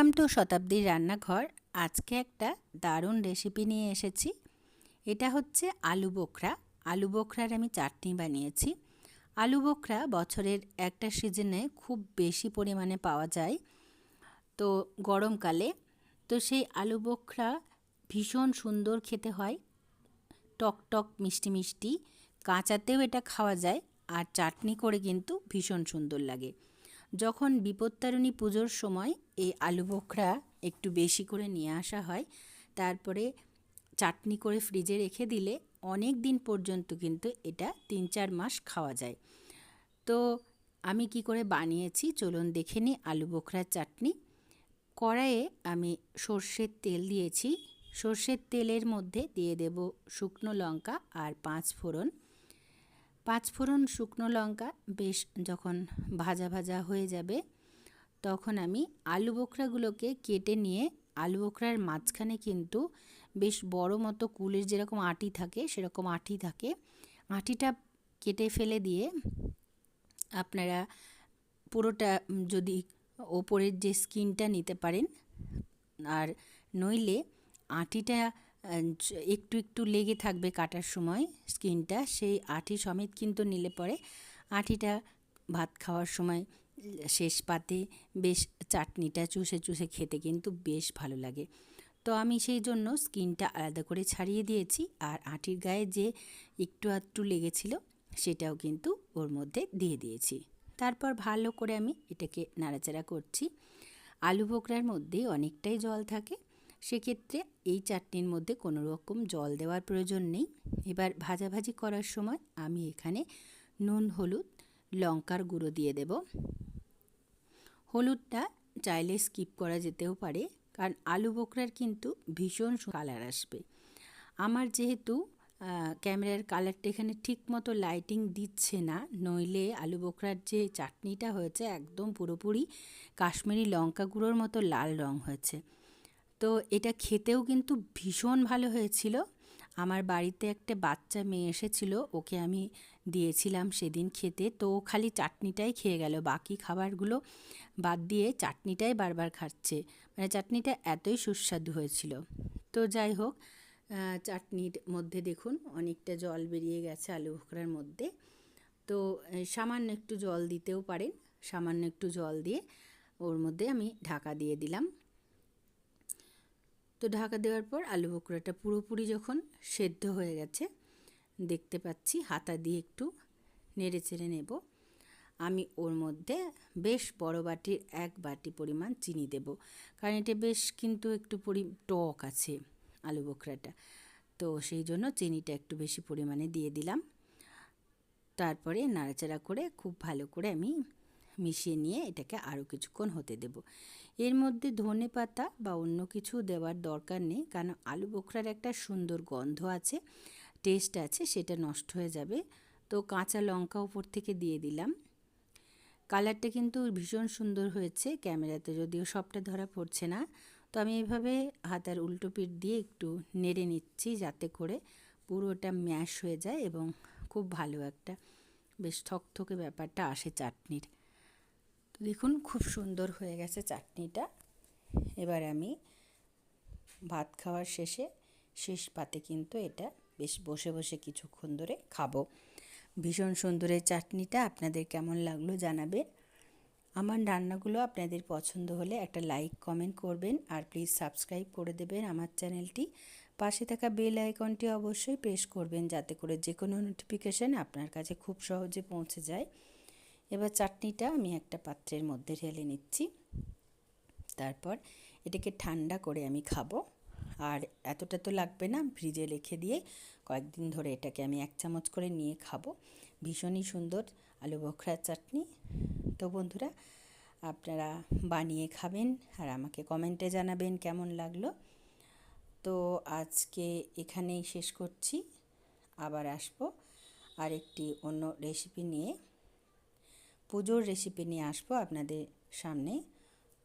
Welcome to শতাব্দীর রান্নাঘর। আজকে একটা দারুণ রেসিপি নিয়ে এসেছি। এটা হচ্ছে আলু বোখরা। আলু বোখরার আমি চাটনি বানিয়েছি। আলু বোখরা বছরের একটা সিজনে খুব বেশি পরিমাণে পাওয়া যায়, তো গরমকালে। তো সেই আলু বোখরা ভীষণ সুন্দর খেতে হয়, টক টক মিষ্টি মিষ্টি। কাঁচাতেও এটা খাওয়া যায়, আর চাটনি করে কিন্তু ভীষণ সুন্দর লাগে। যখন বিপত্তারিণী পুজোর সময় এই আলু বোখরা একটু বেশি করে নিয়ে আসা হয়, তারপরে চাটনি করে ফ্রিজে রেখে দিলে অনেক দিন পর্যন্ত কিন্তু এটা ৩-৪ মাস খাওয়া যায়। তো আমি কি করে বানিয়েছি চলুন দেখে নিই আলু বোখরার চাটনি। কড়াইয়ে আমি সর্ষের তেল দিয়েছি। সর্ষের তেলের মধ্যে দিয়ে দেব শুকনো লঙ্কা আর 5 ফোড়ন। 5 ফোড়ন শুকনো লঙ্কা বেশ যখন ভাজা ভাজা হয়ে যাবে, তখন আমি আলু বোখরাগুলোকে কেটে নিয়ে, আলু বোখরার মাঝখানে কিন্তু বেশ বড় মতো কুলের যেরকম আঁটি থাকে সেরকম আঁটি থাকে, আঁটিটা কেটে ফেলে দিয়ে আপনারা পুরোটা যদি ওপরের যে স্কিনটা নিতে পারেন, আর নইলে আঁটিটা একটু একটু লেগে থাকবে কাটার সময় স্কিনটা, সেই আঁটি সমেত কিন্তু নিলে পরে আঁটিটা ভাত খাওয়ার সময় শেষ পাতে বেশ চাটনিটা চুষে চুষে খেতে কিন্তু বেশ ভালো লাগে। তো আমি সেই জন্য স্কিনটা আলাদা করে ছাড়িয়ে দিয়েছি, আর আঁটির গায়ে যে একটু আধটু লেগেছিল সেটাও কিন্তু ওর মধ্যে দিয়ে দিয়েছি। তারপর ভালো করে আমি এটাকে নাড়াচাড়া করছি। আলু বোখরার মধ্যে অনেকটাই জল থাকে, সেক্ষেত্রে এই চাটনির মধ্যে কোনো রকম জল দেওয়ার প্রয়োজন নেই। এবার ভাজাভাজি করার সময় আমি এখানে নুন, হলুদ, লঙ্কার গুঁড়ো দিয়ে দেব। হলুদটা চাইলে স্কিপ করা যেতেও পারে, কারণ আলু বোখরার কিন্তু ভীষণ কালার আসবে। আমার যেহেতু ক্যামেরার কালারটা এখানে ঠিক মতো লাইটিং দিচ্ছে না, নইলে আলু বোখরার যে চাটনিটা হয়েছে একদম পুরোপুরি কাশ্মীরি লঙ্কা গুঁড়োর মতো লাল রং হয়েছে। তো এটা খেতেও কিন্তু ভীষণ ভালো হয়েছিল। আমার বাড়িতে একটা বাচ্চা মেয়ে এসেছিল, ওকে আমি দিয়েছিলাম সেদিন খেতে, তো ও খালি চাটনিটাই খেয়ে গেল, বাকি খাবারগুলো বাদ দিয়ে চাটনিটাই বারবার খাচ্ছে। মানে চাটনিটা এতই সুস্বাদু হয়েছিল। তো যাই হোক, চাটনির মধ্যে দেখুন অনেকটা জল বেরিয়ে গেছে আলু বোখরার মধ্যে। তো সামান্য একটু জল দিতেও পারেন, সামান্য একটু জল দিয়ে ওর মধ্যে আমি ঢাকা দিয়ে দিলাম। তো ঢাকা দেওয়ার পর আলু বোখরাটা পুরোপুরি যখন সেদ্ধ হয়ে গেছে দেখতে পাচ্ছি, হাতা দিয়ে একটু নেড়ে চেড়ে নেব। আমি ওর মধ্যে বেশ বড় বাটির 1 বাটি পরিমাণ চিনি দেব, কারণ এটা বেশ কিন্তু একটু টক আছে আলু বোখরাটা, তো সেই জন্য চিনিটা একটু বেশি পরিমাণে দিয়ে দিলাম। তারপরে নাড়াচাড়া করে খুব ভালো করে আমি মিশিয়ে নিয়ে এটাকে আরও কিছুক্ষণ হতে দেব। এর মধ্যে ধনে পাতা বা অন্য কিছু দেওয়ার দরকার নেই, কারণ আলু বোখরার একটা সুন্দর গন্ধ আছে, টেস্ট আছে, সেটা নষ্ট হয়ে যাবে। তো কাঁচা লঙ্কা উপর থেকে দিয়ে দিলাম। কালারটা কিন্তু ভীষণ সুন্দর হয়েছে, ক্যামেরাতে যদিও সবটা ধরা পড়ছে না। তো আমি এভাবে হাতার উল্টো পিঠ দিয়ে একটু নেড়ে নিচ্ছি, যাতে করে পুরোটা ম্যাশ হয়ে যায় এবং খুব ভালো একটা বেশ থকথকে ব্যাপারটা আসে চাটনির। তো দেখুন খুব সুন্দর হয়ে গেছে চাটনিটা। এবার আমি ভাত খাওয়ার শেষ পাতে কিন্তু এটা বেশ বসে বসে কিছুক্ষণ ধরে খাবো। ভীষণ সুন্দর এই চাটনিটা। আপনাদের কেমন লাগলো জানাবে। আমার রান্নাগুলো আপনাদের পছন্দ হলে একটা লাইক কমেন্ট করবেন, আর প্লিজ সাবস্ক্রাইব করে দেবেন আমার চ্যানেলটি। পাশে থাকা বেল আইকনটি অবশ্যই প্রেস করবেন, যাতে করে যে কোনো নোটিফিকেশান আপনার কাছে খুব সহজে পৌঁছে যায়। এবার চাটনিটা আমি একটা পাত্রের মধ্যে ঢেলে নিচ্ছি। তারপর এটাকে ঠান্ডা করে আমি খাবো। আর এতটা তো লাগবে না, ফ্রিজে রেখে দিয়ে কয়েকদিন ধরে এটাকে আমি 1 চামচ করে নিয়ে খাবো। ভীষণই সুন্দর আলু বোখরার চাটনি। তো বন্ধুরা, আপনারা বানিয়ে খাবেন আর আমাকে কমেন্টে জানাবেন কেমন লাগলো। তো আজকে এখানেই শেষ করছি, আবার আসবো আর একটি অন্য রেসিপি নিয়ে, পুজোর রেসিপি নিয়ে আসবো আপনাদের সামনে।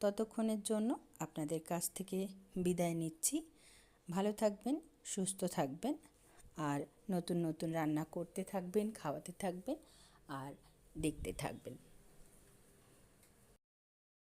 ততক্ষণের জন্য আপনাদের কাছ থেকে বিদায় নিচ্ছি। ভালো থাকবেন, সুস্থ থাকবেন, আর নতুন নতুন রান্না করতে থাকবেন, খাওয়াতে থাকবেন আর দেখতে থাকবেন।